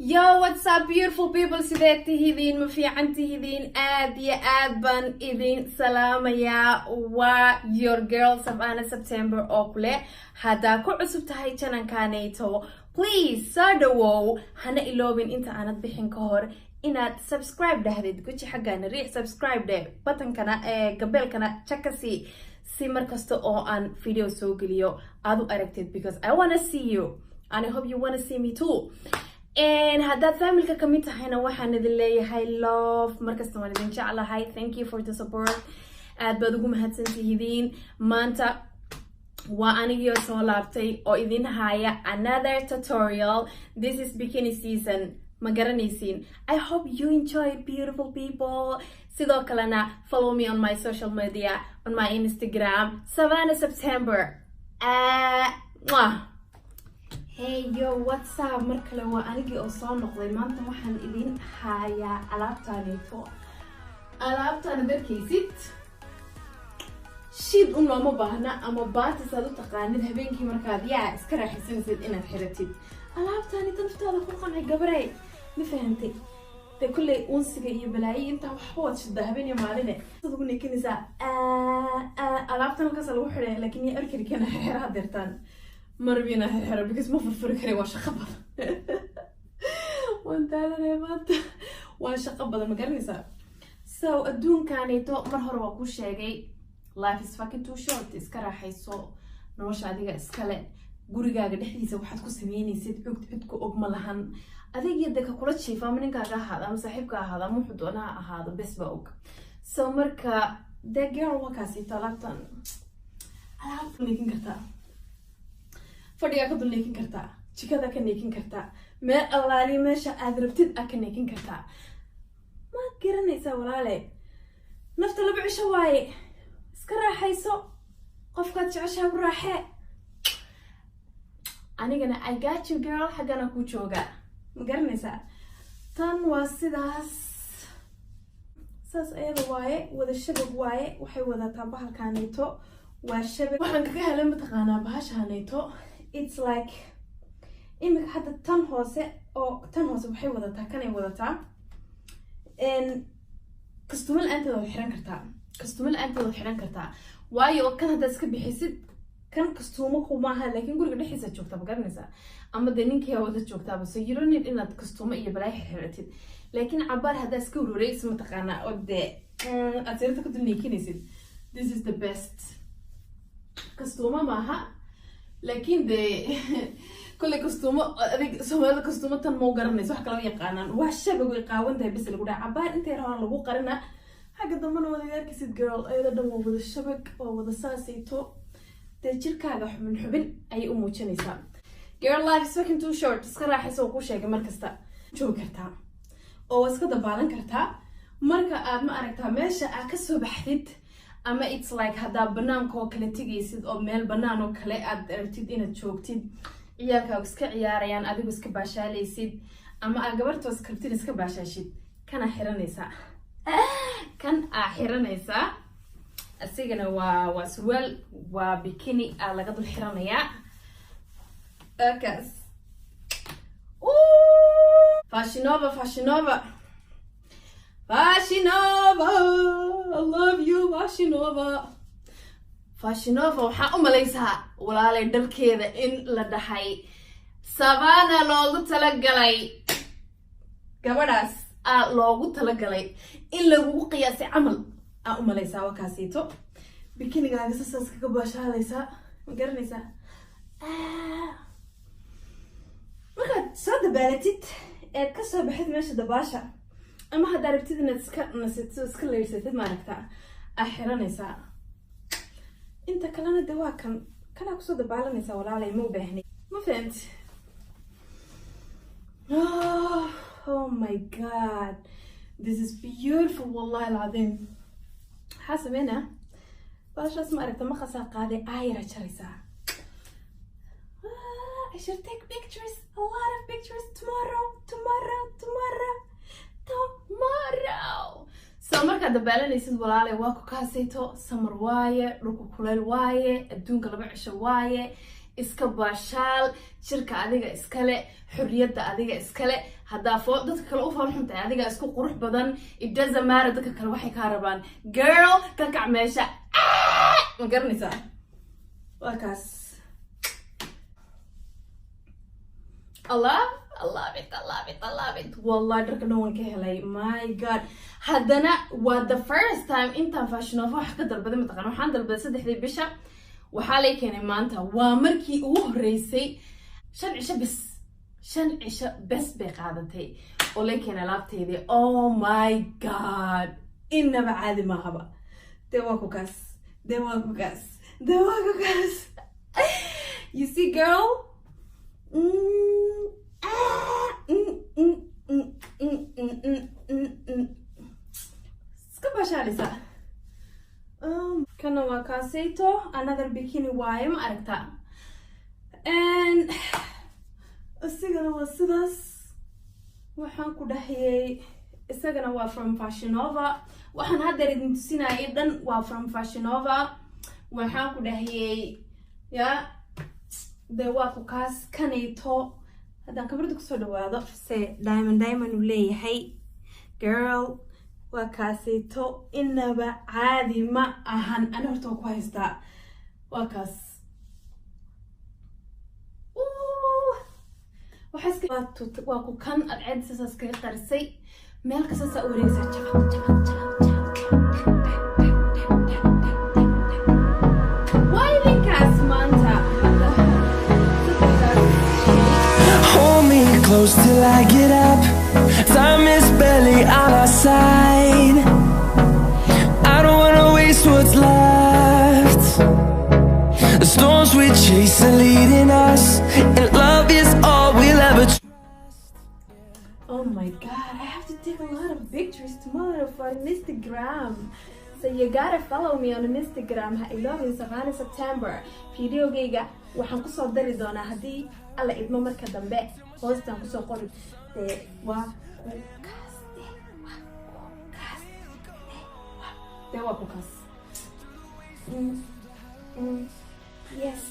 Yo, what's up beautiful people? Sidee tihidiin? Ma fiican tihidiin? Aad iyo aad baan idin salaamayaa. Waa your girl Savannah September oo kule. Haddaa ku cusub tahay channelkaanayto, please soo dhawow. Hana iloobin inta aanad bixin ka hor inaad subscribe dhahdid. Guji xaggaana riix subscribe dheh. Batankana gabeelkana chakasi si markasta oo aan video soo geliyo aad u aragtid, because I wanna see you and I hope you wanna see me too. And haddaad familka ka mid tahayna waxaan idin leeyahay love, markasta waan idin jeclahay. Thank you for the support. Aad baad ugu mahadsantihiin. Maanta waa anigii soo laabtay oo idin haya another tutorial. This is bikini season. Ma garanaysiin. I hope you enjoy it, beautiful people. Sidoo kalena follow me on my social media, on my Instagram, Savannah September. Hey yo, what's up? Markale waa anigii oo soo noqday. Maanta waxaan idin hayaa alaabtaanayto. Alaabtaan darkaysid. Shid looma baahna ama baatis aad u taqaanid habeenkii markaad iska raaxaysanaysid inaad xiratid. Alaabtaani naftaada ku qancay gabarey. Ma fahantay? De kulley unsiga iyo balaayi inta waxba wad shida habeen iyo maalin. Sidoo kale kinisa alaabtaan halkaas lagu xiray laakiin ya arkay kana xiraad dirtaan. مربينا هالحرة بكس ما فرفر كري واش خبر وانت انا مات واش خبر ما قرني صار سو ادون كانيتو مرهر واكو شيغي life is fucking too short iska raaxayso nolosha adiga iskale gurigaaga dhexdiisa waxaad ku sameynaysid cudku og ma lahan adiga dadka kula jiifa ninkaaga ahaada ama saaxiibka ahaada ama wuxuu doonaa ahaado bes ba og so marka the girl wakaasi talabtan alaabtan nikin kartaa fadhiga ka dul neekin kartaa jikada ka neekin kartaa meel allaali meesha aad rabtid ka neekin kartaa ma garanaysaa walaale nafta laba cisho waaye iska raaxayso qofkaad jeceshahay ku raaxee anigana I got you girl xaggana ku jooga ma garanaysaa tan waa sidaas saas ayada waaye wada shabag waaye waxay wadataa bahalkaanayto waa shabag waxaan kaga helay mataqaanaa bahashaanayto it's like imika hadda tan hoose waxay wadataa kanay wadataa kastumal aanteeda xiran kartaa waayo kan hadda iska bixisid kan kastumo kumaaha laakiin guriga dhexdiisa joogta ma garanaysaa ama de ninkii wada joogtaaba so you don't need inaad kastumo iyo balay xiratid laakiin cabaar hadda iska ururaysa mataqaanaa oo de aad sirta ku dulneekinaysid this is the best kastumo maaha لكن ده كل كستومة أديك سوالف كستومة تنمو قرني صح كلام يقانن وهالشباب ويقاون ده بس اللي قدر عبار أنت يراها لو قرنا حاجة ضمن وذي ذاك سيد جيرل أيضا دمو وذا الشبك وذا ساسي تو تجير كاجح من حبل أي أمو تشنيسان girl life is fucking too short سكر راح يسوي كل شيء مركز تا شو كرتها أو اسكت دبالن كرتها مركا أب ما أركتها ماشى أكسب بحثت ama it's like haddaa banaanka oo kale tigaysid oo meel banaan oo kale aad rabtid inaad joogtid ciyaalkaaga iska ciyaarayaan adigu iska baashaalaysid ama aad gabartoo iskartid iska baashaashid kana xiranaysaa asigana waa surwaal waa bikini laga dul xiranayaa akaas Fashinova, I love you, Fashinova, waxaa u malaysaa walaalay dharkeeda in la dhahay Savannah loogu talagalay gabadhaas loogu talagalay in lagu qiyaasay camal u malaysaa wakaasiito bikinigaaga saas kaga baashaalaysaa ma garanaysaa markaad soo dabaalatid eed ka soo baxid meesha dabaasha ama hadda rabtid inaad iska nasatid iska leersatid maaragtaa xiranaysaa inta kalena de waa kana kusoo dabaalanaysaa walaalay ma u baahnay ma fahamti oh my god this is beautiful wallahi alcadiim waxaa sameynaa baashaas maaragta ma khasaa qaaday ayra jaraysaa I should take pictures a lot of pictures tomorrow so marka dabaalanaysid walaalay waa ku kaasayto summer waaye dhulku kuleel waaye adduunka laba cisho waaye iska baashaal jirka adiga iskale xurriyadda adiga iskale haddaa dadka kale u falxuntahay adiga isku qurux badan it doesn't matter dadka kale waxay kaa rabaan girl ka kac meesha ma garanaysaa waa kaas I love it والله درك no one كهلاي my god هادنا was the first time intaan fashion of wax ka dalbaday mataqaan waxaan dalbaday 3 bisha waxa lay keenay maanta waa markii ugu horeysay 5 cisho bas bay qaadatay oo lay keenay laabteedii oh my god inaba caadi ma haba dewaa ku kaas you see girl Skabashalisa. Kana waa kaasayto another bikini waaye ma aragtaa and isagana waa sidaas waxaan ku dhahayay isagana waa from Fashion Nova waxaan hadda idin tusinayay dhan waa from Fashion Nova waxaan ku dhahayay ya de waa ku kaas kanayto haddaan kabarda kusoo dhawaado se diamond u leeyahay girl waa kaasayto inaba caadi ma ahan ana horta ku haystaa waa kaas waa ku kan adceed saas kaga qarisay meel kasta saa u wareegsaa close till I get up. Time is barely on our side. I don't wanna waste what's left. The storms we chase are leading us, and love is all we'll ever trust. Oh my god, I have to take a lot of pictures tomorrow for Instagram. So you gotta follow me on Instagram. I love you, Savannah September. Video gayga waxaan ku soo dari doonaa hadii alla idmo marka dambe hoostan ku soo qori waa ku kaas yes